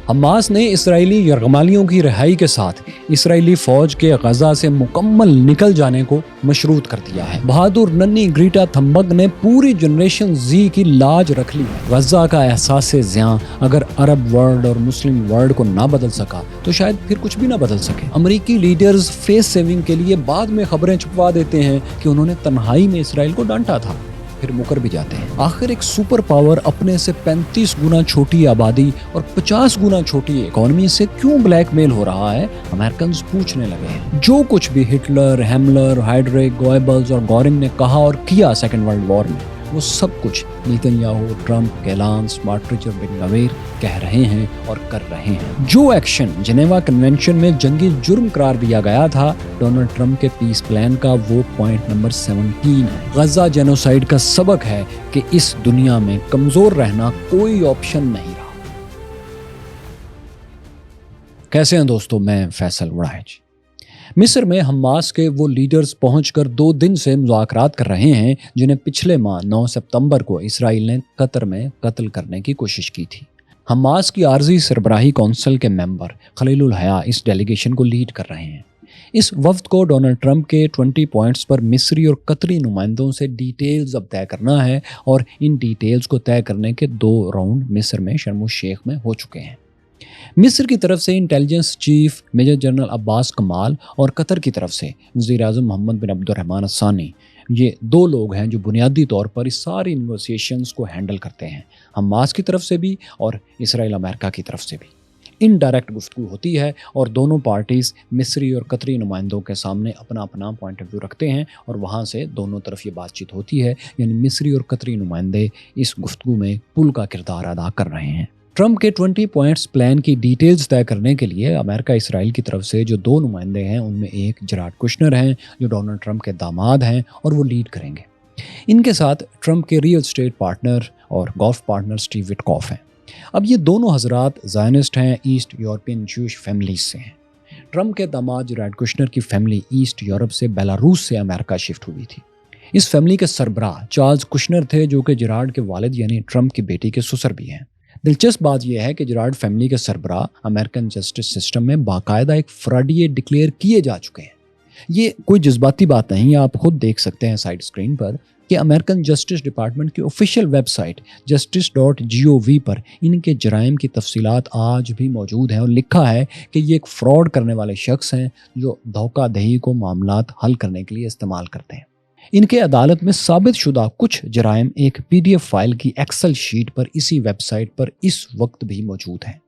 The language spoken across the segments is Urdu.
حماس نے اسرائیلی یرغمالیوں کی رہائی کے ساتھ اسرائیلی فوج کے غزہ سے مکمل نکل جانے کو مشروط کر دیا ہے۔ بہادر ننھی گریٹا تھمبک نے پوری جنریشن زی کی لاج رکھ لی۔ غزہ کا احساس زیاں اگر عرب ورلڈ اور مسلم ورلڈ کو نہ بدل سکا تو شاید پھر کچھ بھی نہ بدل سکے۔ امریکی لیڈرز فیس سیونگ کے لیے بعد میں خبریں چھپوا دیتے ہیں کہ انہوں نے تنہائی میں اسرائیل کو ڈانٹا تھا، پھر مکر بھی جاتے ہیں۔ آخر ایک سپر پاور اپنے سے 35 گنا چھوٹی آبادی اور 50 گنا چھوٹی اکانومی سے کیوں بلیک میل ہو رہا ہے، امریکنز پوچھنے لگے ہیں۔ جو کچھ بھی ہٹلر، ہیملر، ہائیڈریک، گوئبلز اور گورنگ نے کہا اور کیا سیکنڈ ورلڈ وار میں، وہ سب کچھ نیتن یاہو، ٹرمپ، گیلان، سمارٹرچ اور بن گویر کہہ رہے ہیں اور کر رہے ہیں۔ جو ایکشن جنیوا کنونشن میں جنگی جرم قرار دیا گیا تھا، ڈونلڈ ٹرمپ کے پیس پلان کا وہ پوائنٹ نمبر 17 ہے۔ غزہ جینوسائیڈ کا سبق ہے کہ اس دنیا میں کمزور رہنا کوئی آپشن نہیں رہا۔ کیسے ہیں دوستو، میں فیصل وڑائچ۔ مصر میں حماس کے وہ لیڈرز پہنچ کر 2 دن سے مذاکرات کر رہے ہیں جنہیں پچھلے ماہ 9 ستمبر کو اسرائیل نے قطر میں قتل کرنے کی کوشش کی تھی۔ حماس کی عارضی سربراہی کونسل کے ممبر خلیل الحیا اس ڈیلیگیشن کو لیڈ کر رہے ہیں۔ اس وفد کو ڈونلڈ ٹرمپ کے 20 پوائنٹس پر مصری اور قطری نمائندوں سے ڈیٹیلز اب طے کرنا ہے، اور ان ڈیٹیلز کو طے کرنے کے 2 راؤنڈ مصر میں شرم الشیخ میں ہو چکے ہیں۔ مصر کی طرف سے انٹیلیجنس چیف میجر جنرل عباس کمال اور قطر کی طرف سے وزیر اعظم محمد بن عبد الرحمن الثانی، یہ 2 لوگ ہیں جو بنیادی طور پر اس ساری نیگوسیشنز کو ہینڈل کرتے ہیں، حماس کی طرف سے بھی اور اسرائیل امریکہ کی طرف سے بھی۔ انڈائریکٹ گفتگو ہوتی ہے اور دونوں پارٹیز مصری اور قطری نمائندوں کے سامنے اپنا اپنا پوائنٹ آف ویو رکھتے ہیں، اور وہاں سے دونوں طرف یہ بات چیت ہوتی ہے، یعنی مصری اور قطری نمائندے اس گفتگو میں پل کا کردار ادا کر رہے ہیں۔ ٹرمپ کے 20 پوائنٹس پلان کی ڈیٹیلز طے کرنے کے لیے امریکہ اسرائیل کی طرف سے جو 2 نمائندے ہیں، ان میں ایک جیرارڈ کشنر ہیں جو ڈونلڈ ٹرمپ کے داماد ہیں اور وہ لیڈ کریں گے۔ ان کے ساتھ ٹرمپ کے ریئل اسٹیٹ پارٹنر اور گولف پارٹنر سٹیو وٹکوف ہیں۔ اب یہ دونوں حضرات زائنسٹ ہیں، ایسٹ یورپین جوش فیملیز سے ہیں۔ ٹرمپ کے داماد جیرارڈ کشنر کی فیملی ایسٹ یورپ سے بیلاروس سے امریکہ شفٹ ہوئی تھی۔ اس فیملی کے سربراہ چارلز کشنر تھے جو کہ جیرارڈ کے والد یعنی ٹرمپ کی بیٹی کے سسر بھی ہیں۔ دلچسپ بات یہ ہے کہ جیرارڈ فیملی کے سربراہ امریکن جسٹس سسٹم میں باقاعدہ ایک فراڈیے ڈکلیئر کیے جا چکے ہیں۔ یہ کوئی جذباتی بات نہیں، آپ خود دیکھ سکتے ہیں سائٹ سکرین پر کہ امریکن جسٹس ڈپارٹمنٹ کی آفیشیل ویب سائٹ justice.gov پر ان کے جرائم کی تفصیلات آج بھی موجود ہیں، اور لکھا ہے کہ یہ ایک فراڈ کرنے والے شخص ہیں جو دھوکہ دہی کو معاملات حل کرنے کے لیے استعمال کرتے ہیں۔ ان کے عدالت میں ثابت شدہ کچھ جرائم ایک PDF فائل کی ایکسل شیٹ پر اسی ویب سائٹ پر اس وقت بھی موجود ہیں۔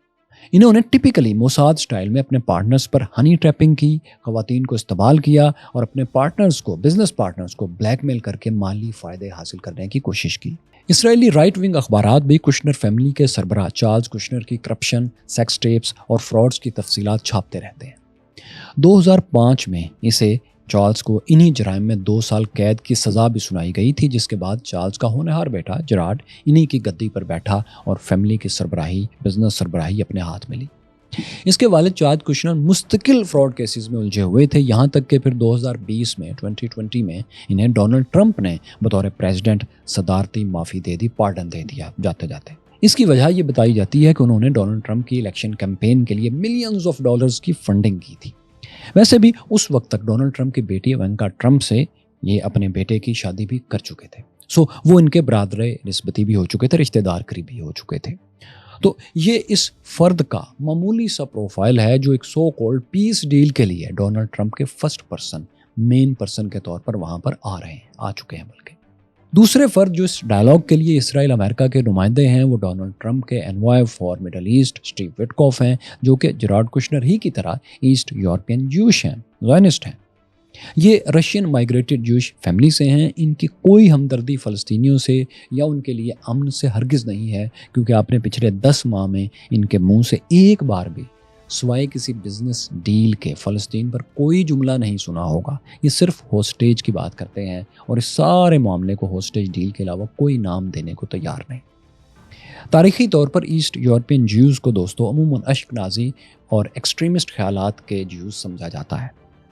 انہوں نے ٹپیکلی موساد سٹائل میں اپنے پارٹنرز پر ہنی ٹریپنگ کی، خواتین کو استعمال کیا اور اپنے پارٹنرز کو، بزنس پارٹنرز کو بلیک میل کر کے مالی فائدے حاصل کرنے کی کوشش کی۔ اسرائیلی رائٹ ونگ اخبارات بھی کشنر فیملی کے سربراہ چارلز کشنر کی کرپشن، سیکس ٹیپس اور فراڈز کی تفصیلات چھاپتے رہتے ہیں۔ 2005 میں اسے چارلز کو انہی جرائم میں 2 سال قید کی سزا بھی سنائی گئی تھی، جس کے بعد چارلز کا ہونہار بیٹا جیرارڈ انہی کی گدی پر بیٹھا اور فیملی کی سربراہی، بزنس سربراہی اپنے ہاتھ میں لی۔ اس کے والد چارلز کشنر مستقل فراڈ کیسز میں الجھے ہوئے تھے، یہاں تک کہ پھر 2020 میں انہیں ڈونلڈ ٹرمپ نے بطور پریزیڈنٹ صدارتی معافی دے دی، پارڈن دے دیا جاتے جاتے۔ اس کی وجہ یہ بتائی جاتی ہے کہ انہوں نے ڈونلڈ ٹرمپ کی الیکشن کیمپین کے لیے ملینز آف ڈالرز کی فنڈنگ کی تھی۔ ویسے بھی اس وقت تک ڈونلڈ ٹرمپ کی بیٹی ایوانکا ٹرمپ سے یہ اپنے بیٹے کی شادی بھی کر چکے تھے، وہ ان کے برادر نسبتی بھی ہو چکے تھے، رشتہ دار قریبی ہو چکے تھے۔ تو یہ اس فرد کا معمولی سا پروفائل ہے جو ایک سو کالڈ پیس ڈیل کے لیے ڈونلڈ ٹرمپ کے فرسٹ پرسن، مین پرسن کے طور پر وہاں پر آ چکے ہیں۔ بلکہ دوسرے فرد جو اس ڈائلاگ کے لیے اسرائیل امریکہ کے نمائندے ہیں وہ ڈونلڈ ٹرمپ کے envoy for Middle East Steve Witkoff ہیں، جو کہ جیرارڈ کشنر ہی کی طرح ایسٹ یورپین جوش ہیں، زائنسٹ ہیں۔ یہ رشین مائیگریٹڈ جوش فیملی سے ہیں۔ ان کی کوئی ہمدردی فلسطینیوں سے یا ان کے لیے امن سے ہرگز نہیں ہے، کیونکہ آپ نے پچھلے 10 ماہ میں ان کے منہ سے ایک بار بھی سوائے کسی بزنس ڈیل کے فلسطین پر کوئی جملہ نہیں سنا ہوگا۔ یہ صرف ہوسٹیج کی بات کرتے ہیں اور اس سارے معاملے کو ہوسٹیج ڈیل کے علاوہ کوئی نام دینے کو تیار نہیں۔ تاریخی طور پر ایسٹ یورپین جیوز کو دوستو عموماً اشکنازی اور ایکسٹریمسٹ خیالات کے جیوز سمجھا جاتا ہے۔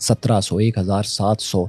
1700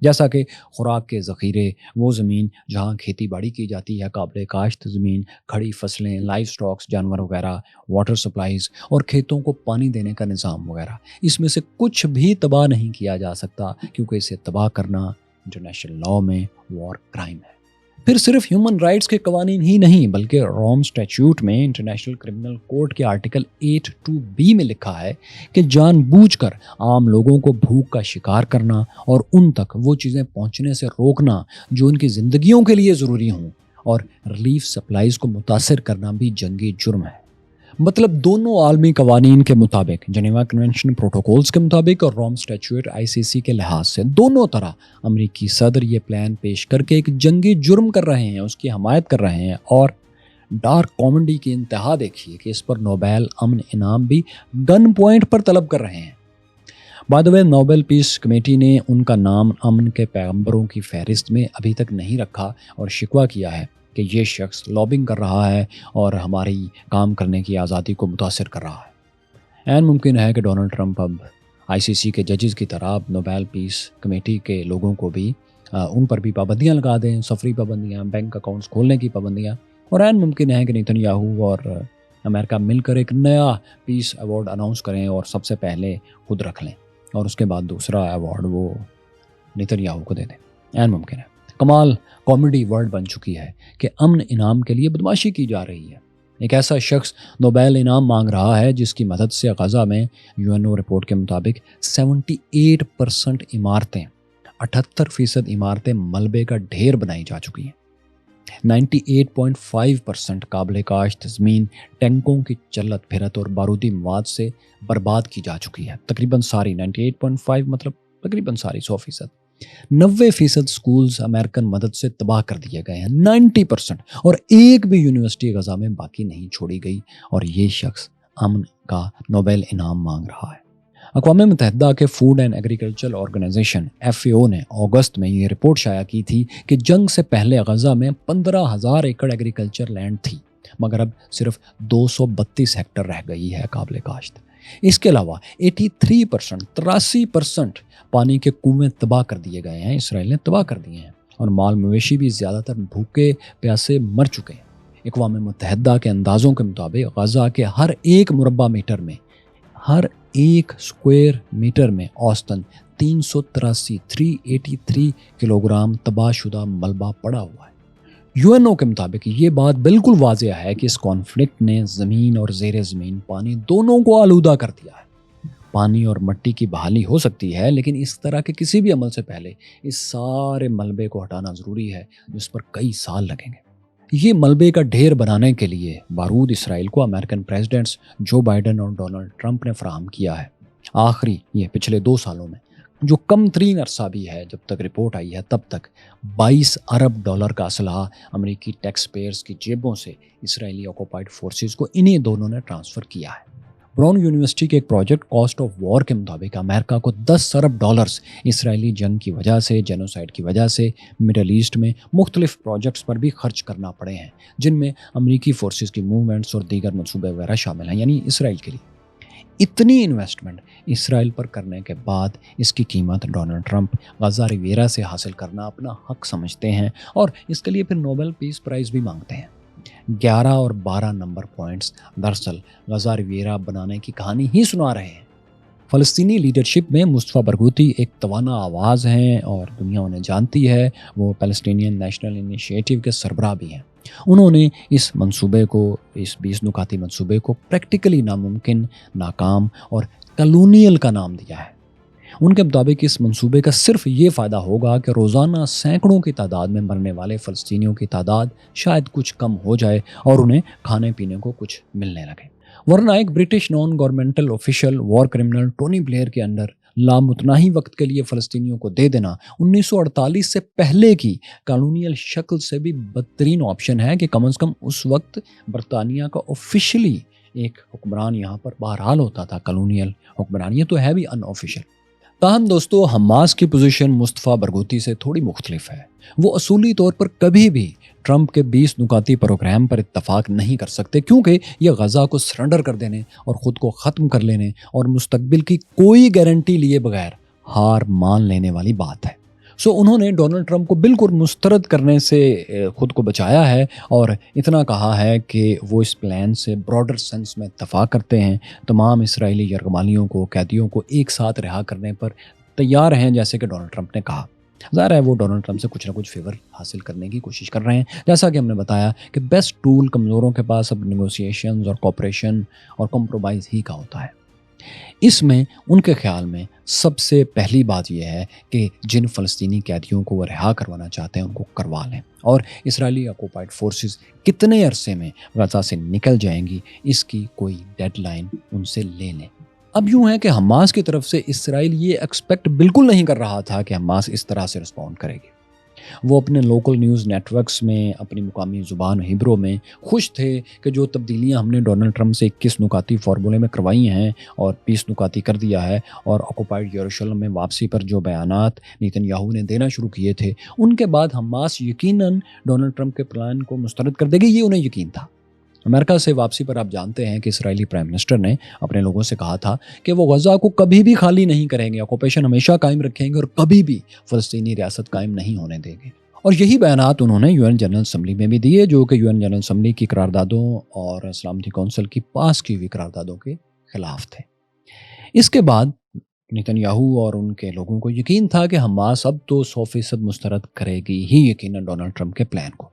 جیسا کہ خوراک کے ذخیرے، وہ زمین جہاں کھیتی باڑی کی جاتی ہے، قابل کاشت زمین، کھڑی فصلیں، لائف سٹاکس جانور وغیرہ، واٹر سپلائیز اور کھیتوں کو پانی دینے کا نظام وغیرہ، اس میں سے کچھ بھی تباہ نہیں کیا جا سکتا، کیونکہ اسے تباہ کرنا انٹرنیشنل لاء میں وار کرائم ہے۔ پھر صرف ہیومن رائٹس کے قوانین ہی نہیں، بلکہ روم اسٹیچیوٹ میں انٹرنیشنل کرمنل کورٹ کے آرٹیکل 8(2)(b) میں لکھا ہے کہ جان بوجھ کر عام لوگوں کو بھوک کا شکار کرنا اور ان تک وہ چیزیں پہنچنے سے روکنا جو ان کی زندگیوں کے لیے ضروری ہوں، اور ریلیف سپلائیز کو متاثر کرنا بھی جنگی جرم ہے۔ مطلب دونوں عالمی قوانین کے مطابق، جنیوا کنونشن پروٹوکولز کے مطابق اور روم اسٹیچیوٹ ICC کے لحاظ سے، دونوں طرح امریکی صدر یہ پلان پیش کر کے ایک جنگی جرم کر رہے ہیں، اس کی حمایت کر رہے ہیں، اور ڈارک کامیڈی کی انتہا دیکھیے کہ اس پر نوبیل امن انعام بھی گن پوائنٹ پر طلب کر رہے ہیں۔ بعد میں نوبل پیس کمیٹی نے ان کا نام امن کے پیغمبروں کی فہرست میں ابھی تک نہیں رکھا اور شکوہ کیا ہے کہ یہ شخص لابنگ کر رہا ہے اور ہماری کام کرنے کی آزادی کو متاثر کر رہا ہے۔ عین ممکن ہے کہ ڈونلڈ ٹرمپ اب ICC کے ججز کی طرح اب نوبیل پیس کمیٹی کے لوگوں کو بھی ان پر بھی پابندیاں لگا دیں، سفری پابندیاں، بینک اکاؤنٹس کھولنے کی پابندیاں، اور عین ممکن ہے کہ نیتن یاہو اور امریکہ مل کر ایک نیا پیس ایوارڈ اناؤنس کریں اور سب سے پہلے خود رکھ لیں، اور اس کے بعد دوسرا ایوارڈ وہ نیتن یاہو کو دے دیں۔ عین ممکن ہے۔ کمال کامیڈی ورڈ بن چکی ہے کہ امن انعام کے لیے بدماشی کی جا رہی ہے۔ ایک ایسا شخص نوبیل انعام مانگ رہا ہے جس کی مدد سے غزہ میں UNO رپورٹ کے مطابق 78% عمارتیں، 78% عمارتیں ملبے کا ڈھیر بنائی جا چکی ہیں۔ 98.5% قابل کاشت زمین ٹینکوں کی چلت پھرت اور بارودی مواد سے برباد کی جا چکی ہے۔ تقریباً ساری 98.5 مطلب تقریباً ساری 100%۔ 90% سکولز امریکن مدد سے تباہ کر دیے گئے ہیں، 90%، اور ایک بھی یونیورسٹی غزہ میں باقی نہیں چھوڑی گئی، اور یہ شخص امن کا نوبیل انعام مانگ رہا ہے۔ اقوام متحدہ کے food and agriculture organization FAO نے اگست میں یہ رپورٹ شائع کی تھی کہ جنگ سے پہلے غزہ میں 15,000 ایکڑ ایگریکلچر لینڈ تھی، مگر اب صرف 232 ہیکٹر رہ گئی ہے قابل کاشت۔ اس کے علاوہ 83% پانی کے کنویں تباہ کر دیے گئے ہیں، اسرائیل نے تباہ کر دیے ہیں، اور مال مویشی بھی زیادہ تر بھوکے پیاسے مر چکے ہیں۔ اقوام متحدہ کے اندازوں کے مطابق غزہ کے ہر ایک مربع میٹر میں، ہر ایک سکوائر میٹر میں اوسطاً 383 کلوگرام تباہ شدہ ملبہ پڑا ہوا ہے۔ UNO کے مطابق یہ بات بالکل واضح ہے کہ اس کانفلکٹ نے زمین اور زیر زمین پانی دونوں کو آلودہ کر دیا ہے۔ پانی اور مٹی کی بحالی ہو سکتی ہے، لیکن اس طرح کے کسی بھی عمل سے پہلے اس سارے ملبے کو ہٹانا ضروری ہے، جس پر کئی سال لگیں گے۔ یہ ملبے کا ڈھیر بنانے کے لیے بارود اسرائیل کو امریکن پریزیڈنٹس جو بائیڈن اور ڈونلڈ ٹرمپ نے فراہم کیا ہے۔ آخری یہ پچھلے 2 سالوں میں جو کم ترین عرصہ بھی ہے جب تک رپورٹ آئی ہے، تب تک $22 ارب کا اسلحہ امریکی ٹیکس پیئرز کی جیبوں سے اسرائیلی آکوپائڈ فورسز کو انہی دونوں نے ٹرانسفر کیا ہے۔ براؤن یونیورسٹی کے ایک پروجیکٹ کاسٹ آف وار کے مطابق امریکہ کو $10 ارب اسرائیلی جنگ کی وجہ سے، جینوسائیڈ کی وجہ سے مڈل ایسٹ میں مختلف پروجیکٹس پر بھی خرچ کرنا پڑے ہیں، جن میں امریکی فورسز کی موومنٹس اور دیگر منصوبے وغیرہ شامل ہیں، یعنی اسرائیل کے لیے۔ اتنی انویسٹمنٹ اسرائیل پر کرنے کے بعد اس کی قیمت ڈونلڈ ٹرمپ غزہ ریویرا سے حاصل کرنا اپنا حق سمجھتے ہیں، اور اس کے لیے پھر نوبل پیس پرائز بھی مانگتے ہیں۔ 11 اور 12 نمبر پوائنٹس دراصل غزہ ریویرا بنانے کی کہانی ہی سنا رہے ہیں۔ فلسطینی لیڈرشپ میں مصطفیٰ برغوثی ایک توانا آواز ہیں اور دنیا انہیں جانتی ہے، وہ پیلسٹینین نیشنل انیشیٹو کے سربراہ بھی ہیں۔ انہوں نے اس منصوبے کو، اس 20 نکاتی منصوبے کو پریکٹیکلی ناممکن، ناکام اور کالونیل کا نام دیا ہے۔ ان کے مطابق اس منصوبے کا صرف یہ فائدہ ہوگا کہ روزانہ سینکڑوں کی تعداد میں مرنے والے فلسطینیوں کی تعداد شاید کچھ کم ہو جائے اور انہیں کھانے پینے کو کچھ ملنے لگے، ورنہ ایک برٹش نان گورنمنٹل آفیشل وار کرمنل ٹونی بلیئر کے انڈر لامتناہی وقت کے لیے فلسطینیوں کو دے دینا 1948 سے پہلے کی کالونیل شکل سے بھی بدترین آپشن ہے، کہ کم از کم اس وقت برطانیہ کا آفیشلی ایک حکمران یہاں پر بہرحال ہوتا تھا، کالونیل حکمران، یہ تو ہے بھی ان آفیشل۔ تاہم دوستو، حماس کی پوزیشن مصطفیٰ برغوثی سے تھوڑی مختلف ہے۔ وہ اصولی طور پر کبھی بھی ٹرمپ کے 20 نکاتی پروگرام پر اتفاق نہیں کر سکتے، کیونکہ یہ غزہ کو سرنڈر کر دینے اور خود کو ختم کر لینے اور مستقبل کی کوئی گارنٹی لیے بغیر ہار مان لینے والی بات ہے۔ انہوں نے ڈونلڈ ٹرمپ کو بالکل مسترد کرنے سے خود کو بچایا ہے اور اتنا کہا ہے کہ وہ اس پلان سے براڈر سینس میں اتفاق کرتے ہیں، تمام اسرائیلی یرغمالیوں کو، قیدیوں کو ایک ساتھ رہا کرنے پر تیار ہیں، جیسے کہ ڈونلڈ ٹرمپ نے کہا۔ ظاہر ہے وہ ڈونلڈ ٹرمپ سے کچھ نہ کچھ فیور حاصل کرنے کی کوشش کر رہے ہیں، جیسا کہ ہم نے بتایا کہ بیسٹ ٹول کمزوروں کے پاس اب نیگوسیشنز اور کوپریشن اور کمپرومائز ہی کا ہوتا ہے۔ اس میں ان کے خیال میں سب سے پہلی بات یہ ہے کہ جن فلسطینی قیدیوں کو وہ رہا کروانا چاہتے ہیں ان کو کروا لیں، اور اسرائیلی آکوپائڈ فورسز کتنے عرصے میں غزہ سے نکل جائیں گی اس کی کوئی ڈیڈ لائن ان سے لے لیں۔ اب یوں ہے کہ حماس کی طرف سے اسرائیل یہ ایکسپیکٹ بالکل نہیں کر رہا تھا کہ حماس اس طرح سے رسپونڈ کرے گی۔ وہ اپنے لوکل نیوز نیٹ ورکس میں، اپنی مقامی زبان ہیبرو میں خوش تھے کہ جو تبدیلیاں ہم نے ڈونلڈ ٹرمپ سے 21 نکاتی فارمولے میں کروائی ہیں اور 20 نکاتی کر دیا ہے، اور آکوپائڈ یروشلم میں واپسی پر جو بیانات نیتن یاہو نے دینا شروع کیے تھے، ان کے بعد حماس یقیناً ڈونلڈ ٹرمپ کے پلان کو مسترد کر دے گی، یہ انہیں یقین تھا۔ امریکہ سے واپسی پر آپ جانتے ہیں کہ اسرائیلی پرائم منسٹر نے اپنے لوگوں سے کہا تھا کہ وہ غزہ کو کبھی بھی خالی نہیں کریں گے، آکوپیشن ہمیشہ قائم رکھیں گے اور کبھی بھی فلسطینی ریاست قائم نہیں ہونے دیں گے۔ اور یہی بیانات انہوں نے یو این جنرل اسمبلی میں بھی دیے، جو کہ یو این جنرل اسمبلی کی قراردادوں اور سلامتی کونسل کی پاس کی ہوئی قراردادوں کے خلاف تھے۔ اس کے بعد نیتن یاہو اور ان کے لوگوں کو یقین تھا کہ حماس اب تو 100% مسترد کرے گی ہی یقیناً ڈونلڈ ٹرمپ کے پلان کو،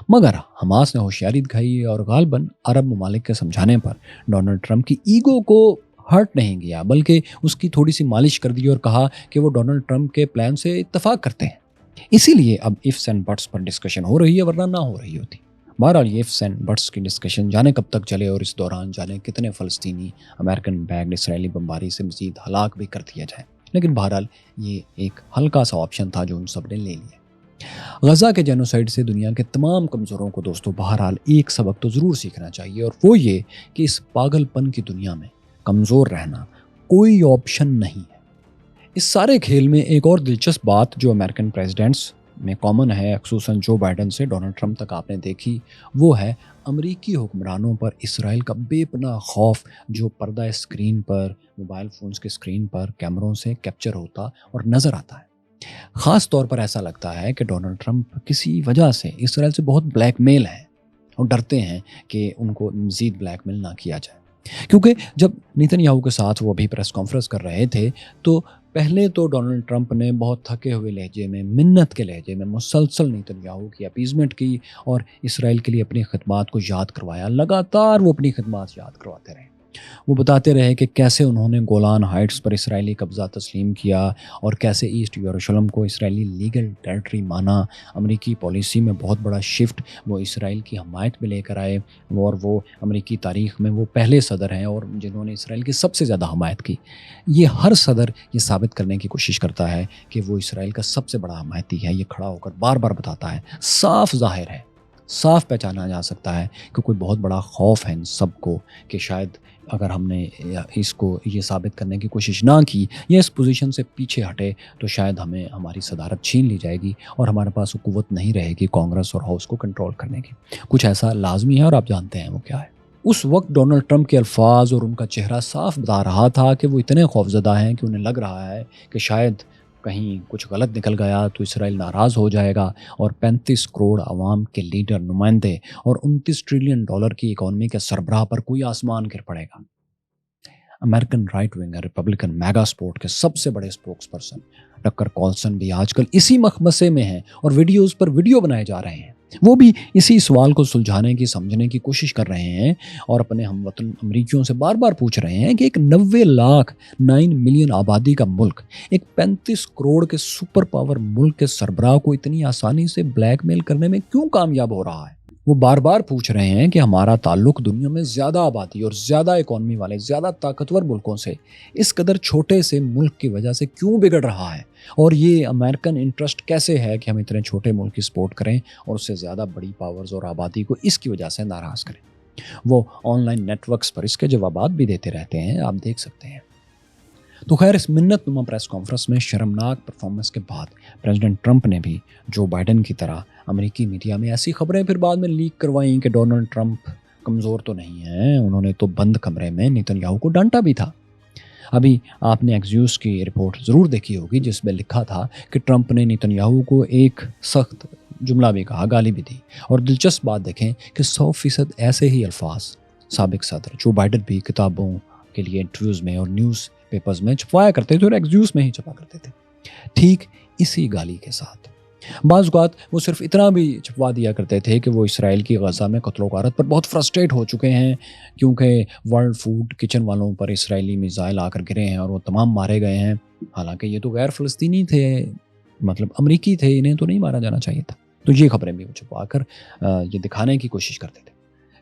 مگر حماس نے ہوشیاری دکھائی اور غالباً عرب ممالک کے سمجھانے پر ڈونلڈ ٹرمپ کی ایگو کو ہرٹ نہیں کیا، بلکہ اس کی تھوڑی سی مالش کر دی اور کہا کہ وہ ڈونلڈ ٹرمپ کے پلان سے اتفاق کرتے ہیں۔ اسی لیے اب ifs اینڈ بٹس پر ڈسکشن ہو رہی ہے، ورنہ نہ ہو رہی ہوتی۔ بہرحال یہ ifs اینڈ بٹس کی ڈسکشن جانے کب تک چلے اور اس دوران جانے کتنے فلسطینی امریکن بیگڈ اسرائیلی بمباری سے مزید ہلاک بھی کر دیا جائے، لیکن بہرحال یہ ایک ہلکا سا آپشن تھا جو ان سب نے لے لیا۔ غزہ کے جینوسائیڈ سے دنیا کے تمام کمزوروں کو دوستو بہرحال ایک سبق تو ضرور سیکھنا چاہیے، اور وہ یہ کہ اس پاگل پن کی دنیا میں کمزور رہنا کوئی آپشن نہیں ہے۔ اس سارے کھیل میں ایک اور دلچسپ بات جو امریکن پریزیڈنٹس میں کامن ہے، خصوصاً جو بائیڈن سے ڈونلڈ ٹرمپ تک آپ نے دیکھی، وہ ہے امریکی حکمرانوں پر اسرائیل کا بے پناہ خوف جو پردہ اسکرین پر، موبائل فونز کے اسکرین پر کیمروں سے کیپچر ہوتا اور نظر آتا ہے۔ خاص طور پر ایسا لگتا ہے کہ ڈونلڈ ٹرمپ کسی وجہ سے اسرائیل سے بہت بلیک میل ہیں اور ڈرتے ہیں کہ ان کو مزید بلیک میل نہ کیا جائے، کیونکہ جب نیتن یاہو کے ساتھ وہ ابھی پریس کانفرنس کر رہے تھے تو پہلے تو ڈونلڈ ٹرمپ نے بہت تھکے ہوئے لہجے میں، منت کے لہجے میں مسلسل نیتن یاہو کی اپیزمنٹ کی اور اسرائیل کے لیے اپنی خدمات کو یاد کروایا۔ لگاتار وہ اپنی خدمات یاد کرواتے رہے۔ وہ بتاتے رہے کہ کیسے انہوں نے گولان ہائٹس پر اسرائیلی قبضہ تسلیم کیا اور کیسے ایسٹ یروشلم کو اسرائیلی لیگل ٹیریٹری مانا۔ امریکی پالیسی میں بہت بڑا شفٹ وہ اسرائیل کی حمایت میں لے کر آئے، اور وہ امریکی تاریخ میں وہ پہلے صدر ہیں اور جنہوں نے اسرائیل کی سب سے زیادہ حمایت کی۔ یہ ہر صدر یہ ثابت کرنے کی کوشش کرتا ہے کہ وہ اسرائیل کا سب سے بڑا حمایتی ہے، یہ کھڑا ہو کر بار بار بتاتا ہے۔ صاف ظاہر ہے، صاف پہچانا جا سکتا ہے کہ کوئی بہت بڑا خوف ہے ان سب کو کہ شاید اگر ہم نے اس کو یہ ثابت کرنے کی کوشش نہ کی یا اس پوزیشن سے پیچھے ہٹے تو شاید ہمیں ہماری صدارت چھین لی جائے گی اور ہمارے پاس قوت نہیں رہے گی کانگریس اور ہاؤس کو کنٹرول کرنے کی۔ کچھ ایسا لازمی ہے اور آپ جانتے ہیں وہ کیا ہے۔ اس وقت ڈونلڈ ٹرمپ کے الفاظ اور ان کا چہرہ صاف بتا رہا تھا کہ وہ اتنے خوفزدہ ہیں کہ انہیں لگ رہا ہے کہ شاید کہیں کچھ غلط نکل گیا تو اسرائیل ناراض ہو جائے گا اور 35 کروڑ عوام کے لیڈر، نمائندے اور 29 ٹریلین ڈالر کی اکانومی کے سربراہ پر کوئی آسمان گر پڑے گا۔ American right winger Republican MAGA support کے سب سے بڑے سپوکس پرسن ٹکر کارلسن بھی آج کل اسی مخمصے میں ہیں اور ویڈیوز پر ویڈیو بنائے جا رہے ہیں۔ وہ بھی اسی سوال کو سلجھانے کی، سمجھنے کی کوشش کر رہے ہیں اور اپنے ہم وطن امریکیوں سے بار بار پوچھ رہے ہیں کہ ایک 90 لاکھ 9 ملین آبادی کا ملک، ایک 35 کروڑ کے سپر پاور ملک کے سربراہ کو اتنی آسانی سے بلیک میل کرنے میں کیوں کامیاب ہو رہا ہے؟ وہ بار بار پوچھ رہے ہیں کہ ہمارا تعلق دنیا میں زیادہ آبادی اور زیادہ اکانومی والے، زیادہ طاقتور ملکوں سے اس قدر چھوٹے سے ملک کی وجہ سے کیوں بگڑ رہا ہے، اور یہ امریکن انٹرسٹ کیسے ہے کہ ہم اتنے چھوٹے ملک کی سپورٹ کریں اور اس سے زیادہ بڑی پاورز اور آبادی کو اس کی وجہ سے ناراض کریں۔ وہ آن لائن نیٹ ورکس پر اس کے جوابات بھی دیتے رہتے ہیں، آپ دیکھ سکتے ہیں۔ تو خیر، اس منت نما پریس کانفرنس میں شرمناک پرفارمنس کے بعد پریزیڈنٹ ٹرمپ نے بھی جو بائیڈن کی طرح امریکی میڈیا میں ایسی خبریں پھر بعد میں لیک کروائیں کہ ڈونلڈ ٹرمپ کمزور تو نہیں ہیں، انہوں نے تو بند کمرے میں نیتن یاہو کو ڈانٹا بھی تھا۔ ابھی آپ نے ایکزیوس کی رپورٹ ضرور دیکھی ہوگی جس میں لکھا تھا کہ ٹرمپ نے نیتنیاہو کو ایک سخت جملہ بھی کہا، گالی بھی دی، اور دلچسپ بات دیکھیں کہ 100% ایسے ہی الفاظ سابق صدر جو بائیڈن بھی کتابوں کے لیے انٹرویوز میں اور نیوز پیپرز میں چھپوایا کرتے تھے اور ایکزیوس میں ہی چھپا کرتے تھے، ٹھیک اسی گالی کے ساتھ۔ بعض اوقات وہ صرف اتنا بھی چھپوا دیا کرتے تھے کہ وہ اسرائیل کی غزہ میں قتل و غارت پر بہت فرسٹریٹ ہو چکے ہیں کیونکہ ورلڈ فوڈ کچن والوں پر اسرائیلی میزائل آ کر گرے ہیں اور وہ تمام مارے گئے ہیں، حالانکہ یہ تو غیر فلسطینی تھے، مطلب امریکی تھے، انہیں تو نہیں مارا جانا چاہیے تھا۔ تو یہ خبریں بھی وہ چھپوا کر یہ دکھانے کی کوشش کرتے تھے۔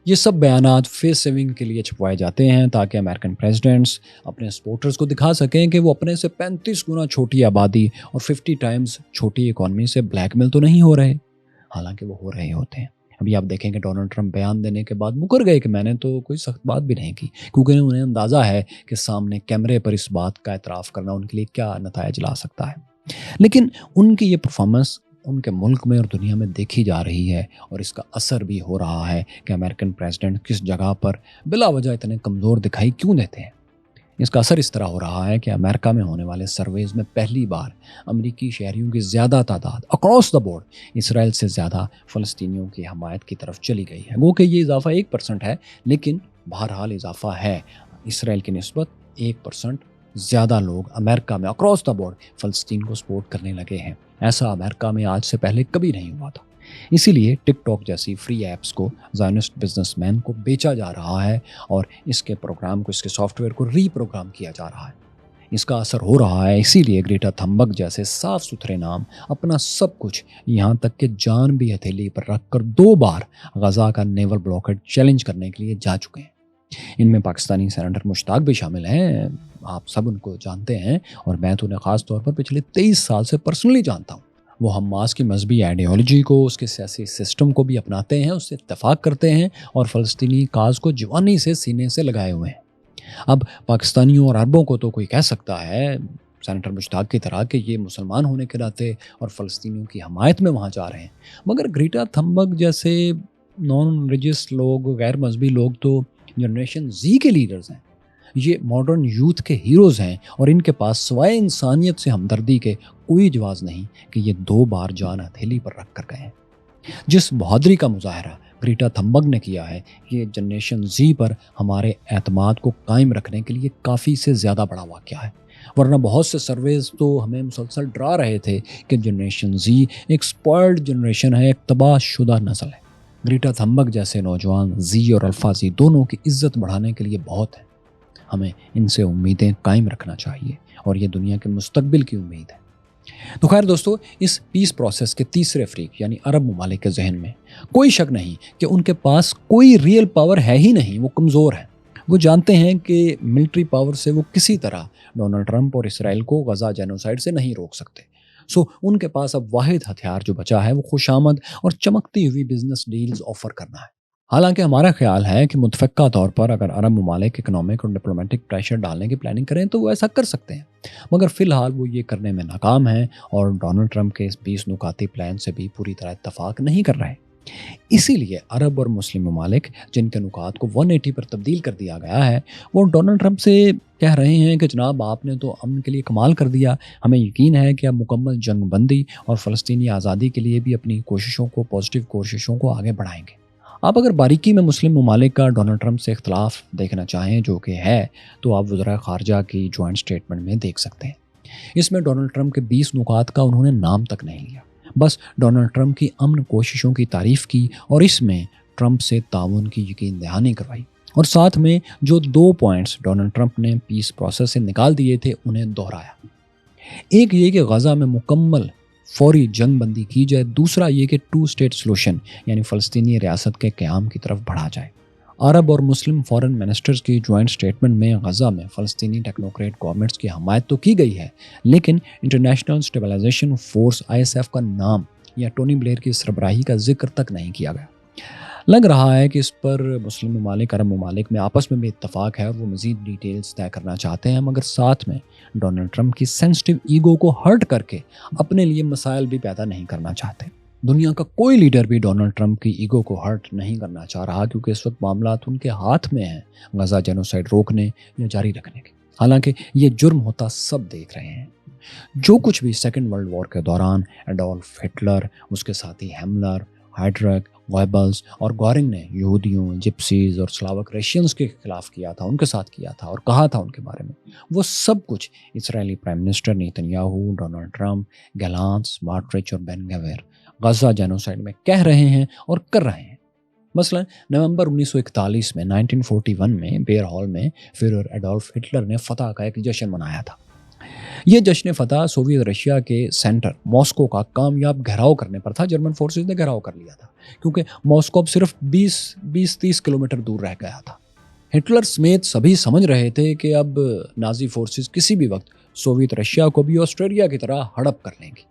یہ سب بیانات فیس سیونگ کے لیے چھپوائے جاتے ہیں تاکہ امریکن پریزیڈنٹس اپنے سپورٹرز کو دکھا سکیں کہ وہ اپنے سے 35 گنا چھوٹی آبادی اور 50 ٹائمز چھوٹی اکانومی سے بلیک میل تو نہیں ہو رہے، حالانکہ وہ ہو رہے ہوتے ہیں۔ ابھی آپ دیکھیں کہ ڈونلڈ ٹرمپ بیان دینے کے بعد مکر گئے کہ میں نے تو کوئی سخت بات بھی نہیں کی، کیونکہ انہیں اندازہ ہے کہ سامنے کیمرے پر اس بات کا اعتراف کرنا ان کے لیے کیا نتائج لا سکتا ہے۔ لیکن ان کی یہ پرفارمنس ان کے ملک میں اور دنیا میں دیکھی جا رہی ہے، اور اس کا اثر بھی ہو رہا ہے کہ امریکن پریزیڈنٹ کس جگہ پر بلا وجہ اتنے کمزور دکھائی کیوں دیتے ہیں۔ اس کا اثر اس طرح ہو رہا ہے کہ امریکہ میں ہونے والے سرویز میں پہلی بار امریکی شہریوں کی زیادہ تعداد اکراس دا بورڈ اسرائیل سے زیادہ فلسطینیوں کی حمایت کی طرف چلی گئی ہے۔ گو کہ یہ اضافہ 1% ہے، لیکن بہرحال اضافہ ہے۔ اسرائیل کی نسبت 1% زیادہ لوگ امریکہ میں اکراس دا بورڈ فلسطین کو سپورٹ کرنے لگے ہیں۔ ایسا امریکہ میں آج سے پہلے کبھی نہیں ہوا تھا۔ اسی لیے ٹک ٹاک جیسی فری ایپس کو زائنسٹ بزنس مین کو بیچا جا رہا ہے اور اس کے پروگرام کو، اس کے سافٹ ویئر کو ری پروگرام کیا جا رہا ہے۔ اس کا اثر ہو رہا ہے، اسی لیے گریٹا تھمبک جیسے صاف ستھرے نام اپنا سب کچھ، یہاں تک کہ جان بھی ہتھیلی پر رکھ کر 2 بار غزہ کا نیول بلاکیڈ چیلنج کرنے کے لیے جا چکے ہیں۔ ان میں پاکستانی سینیٹر مشتاق بھی شامل ہیں، آپ سب ان کو جانتے ہیں، اور میں تو انہیں خاص طور پر پچھلے 23 سال سے پرسنلی جانتا ہوں۔ وہ حماس کی مذہبی آئیڈیالوجی کو، اس کے سیاسی سسٹم کو بھی اپناتے ہیں، اس سے اتفاق کرتے ہیں اور فلسطینی کاز کو جوانی سے سینے سے لگائے ہوئے ہیں۔ اب پاکستانیوں اور عربوں کو تو کوئی کہہ سکتا ہے سینیٹر مشتاق کی طرح کہ یہ مسلمان ہونے کے ناطے اور فلسطینیوں کی حمایت میں وہاں جا رہے ہیں، مگر گریٹا تھمبک جیسے نان ریلیجس لوگ، غیر مذہبی لوگ تو جنریشن زی کے لیڈرز ہیں، یہ ماڈرن یوتھ کے ہیروز ہیں، اور ان کے پاس سوائے انسانیت سے ہمدردی کے کوئی جواز نہیں کہ یہ 2 بار جان ہتھیلی پر رکھ کر گئے ہیں۔ جس بہادری کا مظاہرہ گریٹا تھمبک نے کیا ہے، یہ جنریشن زی پر ہمارے اعتماد کو قائم رکھنے کے لیے کافی سے زیادہ بڑا واقعہ ہے، ورنہ بہت سے سرویز تو ہمیں مسلسل ڈرا رہے تھے کہ جنریشن زی ایک سپوائلڈ جنریشن ہے، ایک تباہ شدہ نسل ہے۔ گریٹا تھمبک جیسے نوجوان زی اور الفا زی دونوں کی عزت بڑھانے کے لیے بہت ہے، ہمیں ان سے امیدیں قائم رکھنا چاہیے، اور یہ دنیا کے مستقبل کی امید ہے۔ تو خیر دوستو، اس پیس پروسیس کے تیسرے فریق یعنی عرب ممالک کے ذہن میں کوئی شک نہیں کہ ان کے پاس کوئی ریئل پاور ہے ہی نہیں، وہ کمزور ہیں۔ وہ جانتے ہیں کہ ملٹری پاور سے وہ کسی طرح ڈونلڈ ٹرمپ اور اسرائیل کو غزہ جینوسائیڈ سے نہیں روک سکتے۔ سو ان کے پاس اب واحد ہتھیار جو بچا ہے وہ خوش آمد اور چمکتی ہوئی بزنس ڈیلز آفر کرنا ہے۔ حالانکہ ہمارا خیال ہے کہ متفقہ طور پر اگر عرب ممالک اکنامک اور ڈپلومیٹک پریشر ڈالنے کی پلاننگ کریں تو وہ ایسا کر سکتے ہیں، مگر فی الحال وہ یہ کرنے میں ناکام ہیں اور ڈونلڈ ٹرمپ کے اس 20 نکاتی پلان سے بھی پوری طرح اتفاق نہیں کر رہے۔ اسی لیے عرب اور مسلم ممالک جن کے نکات کو 180 پر تبدیل کر دیا گیا ہے، وہ ڈونلڈ ٹرمپ سے کہہ رہے ہیں کہ جناب آپ نے تو امن کے لیے کمال کر دیا، ہمیں یقین ہے کہ اب مکمل جنگ بندی اور فلسطینی آزادی کے لیے بھی اپنی کوششوں کو، پازیٹیو کوششوں کو آگے بڑھائیں گے۔ آپ اگر باریکی میں مسلم ممالک کا ڈونلڈ ٹرمپ سے اختلاف دیکھنا چاہیں، جو کہ ہے، تو آپ وزراء خارجہ کی جوائنٹ سٹیٹمنٹ میں دیکھ سکتے ہیں۔ اس میں ڈونلڈ ٹرمپ کے 20 نکات کا انہوں نے نام تک نہیں لیا، بس ڈونلڈ ٹرمپ کی امن کوششوں کی تعریف کی اور اس میں ٹرمپ سے تعاون کی یقین دہانی کروائی، اور ساتھ میں جو 2 پوائنٹس ڈونلڈ ٹرمپ نے پیس پروسیس سے نکال دیے تھے انہیں دہرایا۔ ایک یہ کہ غزہ میں مکمل فوری جنگ بندی کی جائے، دوسرا یہ کہ 2 اسٹیٹ سلوشن یعنی فلسطینی ریاست کے قیام کی طرف بڑھا جائے۔ عرب اور مسلم فارن منسٹرز کی جوائنٹ سٹیٹمنٹ میں غزہ میں فلسطینی ٹیکنوکریٹ گورنمنٹس کی حمایت تو کی گئی ہے، لیکن انٹرنیشنل اسٹیبلائزیشن فورس ISF کا نام یا ٹونی بلیئر کی سربراہی کا ذکر تک نہیں کیا گیا۔ لگ رہا ہے کہ اس پر مسلم ممالک، عرب ممالک میں آپس میں بھی اتفاق ہے اور وہ مزید ڈیٹیلز طے کرنا چاہتے ہیں، مگر ساتھ میں ڈونلڈ ٹرمپ کی سینسٹیو ایگو کو ہرٹ کر کے اپنے لیے مسائل بھی پیدا نہیں کرنا چاہتے۔ دنیا کا کوئی لیڈر بھی ڈونلڈ ٹرمپ کی ایگو کو ہرٹ نہیں کرنا چاہ رہا، کیونکہ اس وقت معاملات ان کے ہاتھ میں ہیں غزہ جینوسائیڈ روکنے یا جاری رکھنے کے۔ حالانکہ یہ جرم ہوتا سب دیکھ رہے ہیں۔ جو کچھ بھی سیکنڈ ورلڈ وار کے دوران ایڈولف ہٹلر، اس کے ساتھی ہیملر، ہائیڈرک، گوئبلز اور گورنگ نے یہودیوں، جپسیز اور سلاوک رشینز کے خلاف کیا تھا، ان کے ساتھ کیا تھا اور کہا تھا ان کے بارے میں، وہ سب کچھ Israeli prime minister Netanyahu, Donald Trump, Gallant, Smotrich اور بین گویر غزہ جینوسائیڈ میں کہہ رہے ہیں اور کر رہے ہیں۔ مثلا نومبر 1941 میں 1941 میں بیئر ہال میں فیرر ایڈولف ہٹلر نے فتح کا ایک جشن منایا تھا۔ یہ جشن فتح سوویت رشیا کے سینٹر ماسکو کا کامیاب گھیراؤ کرنے پر تھا۔ جرمن فورسز نے گھیراؤ کر لیا تھا کیونکہ ماسکو اب صرف 20-30 کلومیٹر دور رہ گیا تھا۔ ہٹلر سمیت سبھی سمجھ رہے تھے کہ اب نازی فورسز کسی بھی وقت سوویت رشیا کو بھی آسٹریلیا کی طرح ہڑپ کر لیں گی۔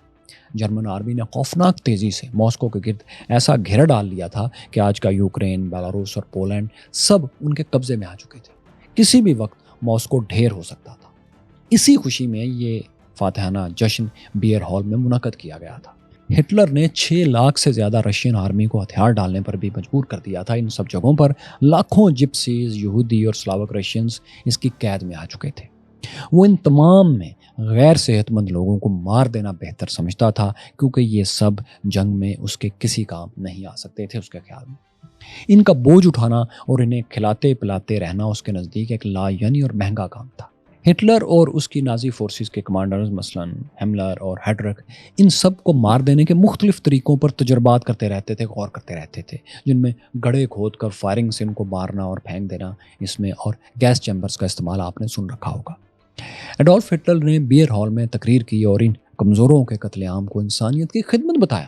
جرمن آرمی نے خوفناک تیزی سے ماسکو کے گرد ایسا گھیرا ڈال لیا تھا کہ آج کا یوکرین، بیلاروس اور پولینڈ سب ان کے قبضے میں آ چکے تھے۔ کسی بھی وقت ماسکو ڈھیر ہو سکتا تھا۔ اسی خوشی میں یہ فاتحانہ جشن بیئر ہال میں منعقد کیا گیا تھا۔ ہٹلر نے 6 لاکھ سے زیادہ رشین آرمی کو ہتھیار ڈالنے پر بھی مجبور کر دیا تھا۔ ان سب جگہوں پر لاکھوں جپسیز، یہودی اور سلاوک رشینز اس کی قید میں آ چکے تھے۔ وہ ان تمام میں غیر صحت مند لوگوں کو مار دینا بہتر سمجھتا تھا کیونکہ یہ سب جنگ میں اس کے کسی کام نہیں آ سکتے تھے۔ اس کے خیال میں ان کا بوجھ اٹھانا اور انہیں کھلاتے پلاتے رہنا اس کے نزدیک ایک لا یعنی اور مہنگا کام تھا۔ ہٹلر اور اس کی نازی فورسز کے کمانڈرز مثلا ہیملر اور ہائیڈرک ان سب کو مار دینے کے مختلف طریقوں پر تجربات کرتے رہتے تھے، غور کرتے رہتے تھے، جن میں گڑھے کھود کر فائرنگ سے ان کو مارنا اور پھینک دینا اس میں، اور گیس چیمبرز کا استعمال آپ نے سن رکھا ہوگا۔ ایڈولف ہٹلر نے بیئر ہال میں تقریر کی اور ان کمزوروں کے قتل عام کو انسانیت کی خدمت بتایا۔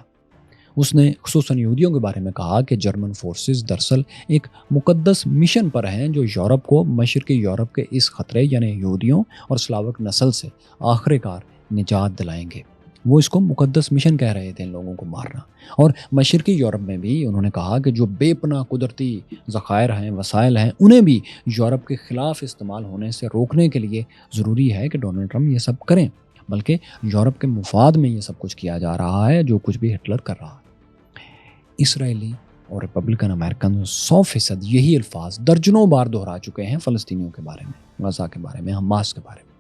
اس نے خصوصاً یہودیوں کے بارے میں کہا کہ جرمن فورسز دراصل ایک مقدس مشن پر ہیں جو یورپ کو مشرقی یورپ کے اس خطرے یعنی یہودیوں اور سلاوک نسل سے آخر کار نجات دلائیں گے۔ وہ اس کو مقدس مشن کہہ رہے تھے، ان لوگوں کو مارنا۔ اور مشرقی یورپ میں بھی انہوں نے کہا کہ جو بے پناہ قدرتی ذخائر ہیں، وسائل ہیں، انہیں بھی یورپ کے خلاف استعمال ہونے سے روکنے کے لیے ضروری ہے کہ ڈونلڈ ٹرمپ یہ سب کریں، بلکہ یورپ کے مفاد میں یہ سب کچھ کیا جا رہا ہے جو کچھ بھی ہٹلر کر رہا ہے۔ اسرائیلی اور ریپبلکن امریکن 100% یہی الفاظ درجنوں بار دہرا چکے ہیں فلسطینیوں کے بارے میں، غزہ کے بارے میں، حماس کے بارے میں۔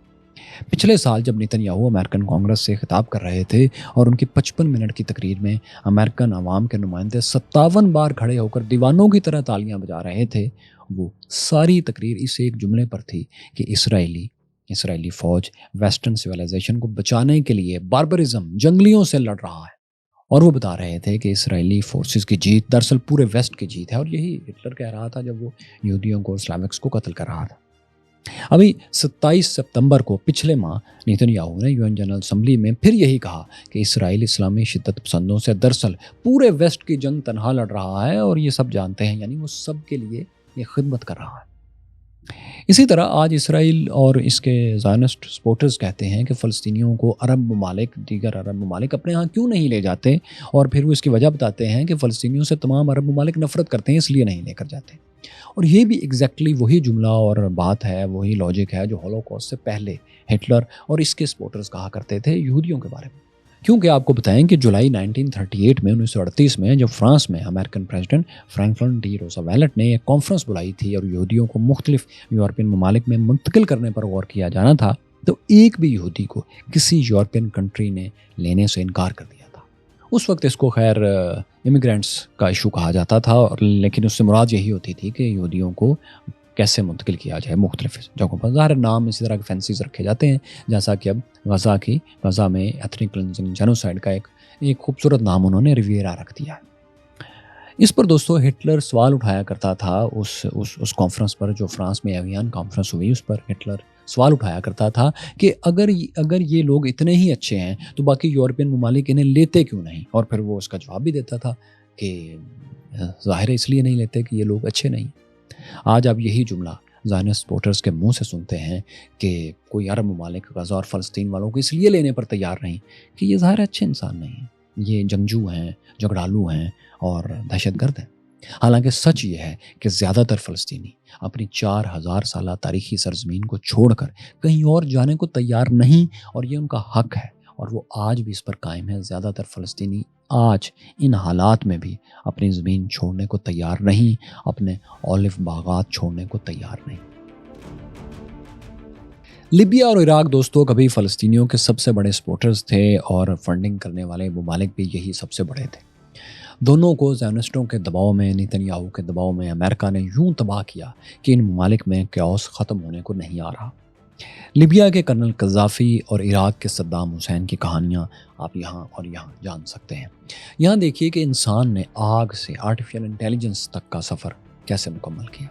پچھلے سال جب نیتن یاہو امریکن کانگریس سے خطاب کر رہے تھے اور ان کی 55 منٹ کی تقریر میں امریکن عوام کے نمائندے 57 بار کھڑے ہو کر دیوانوں کی طرح تالیاں بجا رہے تھے، وہ ساری تقریر اس ایک جملے پر تھی کہ اسرائیلی فوج ویسٹرن سویلائزیشن کو بچانے کے لیے باربرزم، جنگلیوں سے لڑ رہا ہے۔ اور وہ بتا رہے تھے کہ اسرائیلی فورسز کی جیت دراصل پورے ویسٹ کی جیت ہے، اور یہی ہٹلر کہہ رہا تھا جب وہ یہودیوں کو، اسلامکس کو قتل کر رہا تھا۔ ابھی 27 ستمبر کو پچھلے ماہ نیتن یاہو نے UN جنرل اسمبلی میں پھر یہی کہا کہ اسرائیل اسلامی شدت پسندوں سے دراصل پورے ویسٹ کی جنگ تنہا لڑ رہا ہے، اور یہ سب جانتے ہیں، یعنی وہ سب کے لیے یہ خدمت کر رہا ہے۔ اسی طرح آج اسرائیل اور اس کے زائنسٹ سپورٹرز کہتے ہیں کہ فلسطینیوں کو دیگر عرب ممالک اپنے ہاں کیوں نہیں لے جاتے، اور پھر وہ اس کی وجہ بتاتے ہیں کہ فلسطینیوں سے تمام عرب ممالک نفرت کرتے ہیں، اس لیے نہیں لے کر جاتے۔ اور یہ بھی ایگزیکٹلی وہی جملہ اور بات ہے، وہی لاجک ہے جو ہولوکاسٹ سے پہلے ہٹلر اور اس کے سپورٹرز کہا کرتے تھے یہودیوں کے بارے میں۔ کیونکہ آپ کو بتائیں کہ جولائی 1938 میں جب فرانس میں American president Franklin D Roosevelt نے ایک کانفرنس بلائی تھی اور یہودیوں کو مختلف یورپین ممالک میں منتقل کرنے پر غور کیا جانا تھا، تو ایک بھی یہودی کو کسی یورپین کنٹری نے لینے سے انکار کر دیا تھا۔ اس وقت اس کو خیر امیگرینٹس کا ایشو کہا جاتا تھا، لیکن اس سے مراد یہی ہوتی تھی کہ یہودیوں کو کیسے منتقل کیا جائے مختلف جگہوں پر۔ ظاہر نام اسی طرح کے فینسیز رکھے جاتے ہیں، جیسا کہ اب غزہ میں ایتھنک کلینزنگ جینوسائیڈ کا ایک خوبصورت نام انہوں نے ریویرا رکھ دیا ہے۔ اس پر دوستو ہٹلر سوال اٹھایا کرتا تھا، اس کانفرنس پر جو فرانس میں ایویان کانفرنس ہوئی، اس پر ہٹلر سوال اٹھایا کرتا تھا کہ اگر یہ لوگ اتنے ہی اچھے ہیں تو باقی یورپین ممالک انہیں لیتے کیوں نہیں؟ اور پھر وہ اس کا جواب بھی دیتا تھا کہ ظاہر اس لیے نہیں لیتے کہ یہ لوگ اچھے نہیں۔ آج آپ یہی جملہ زائنسٹ سپورٹرز کے منہ سے سنتے ہیں کہ کوئی عرب ممالک غزہ اور فلسطین والوں کو اس لیے لینے پر تیار نہیں کہ یہ ظاہر اچھے انسان نہیں ہیں، یہ جنگجو ہیں، جھگڑالو ہیں اور دہشت گرد ہیں۔ حالانکہ سچ یہ ہے کہ زیادہ تر فلسطینی اپنی 4000 سالہ تاریخی سرزمین کو چھوڑ کر کہیں اور جانے کو تیار نہیں، اور یہ ان کا حق ہے، اور وہ آج بھی اس پر قائم ہے۔ زیادہ تر فلسطینی آج ان حالات میں بھی اپنی زمین چھوڑنے کو تیار نہیں، اپنے اولیو باغات چھوڑنے کو تیار نہیں۔ لیبیا اور عراق دوستوں کبھی فلسطینیوں کے سب سے بڑے سپورٹرز تھے اور فنڈنگ کرنے والے ممالک بھی یہی سب سے بڑے تھے۔ دونوں کو زیونسٹوں کے دباؤ میں، نیتن یاہو کے دباؤ میں امریکہ نے یوں تباہ کیا کہ ان ممالک میں کیوس ختم ہونے کو نہیں آ رہا۔ لیبیا کے کرنل قذافی اور عراق کے صدام حسین کی کہانیاں آپ یہاں اور یہاں جان سکتے ہیں۔ یہاں دیکھیے کہ انسان نے آگ سے آرٹیفیشل انٹیلیجنس تک کا سفر کیسے مکمل کیا۔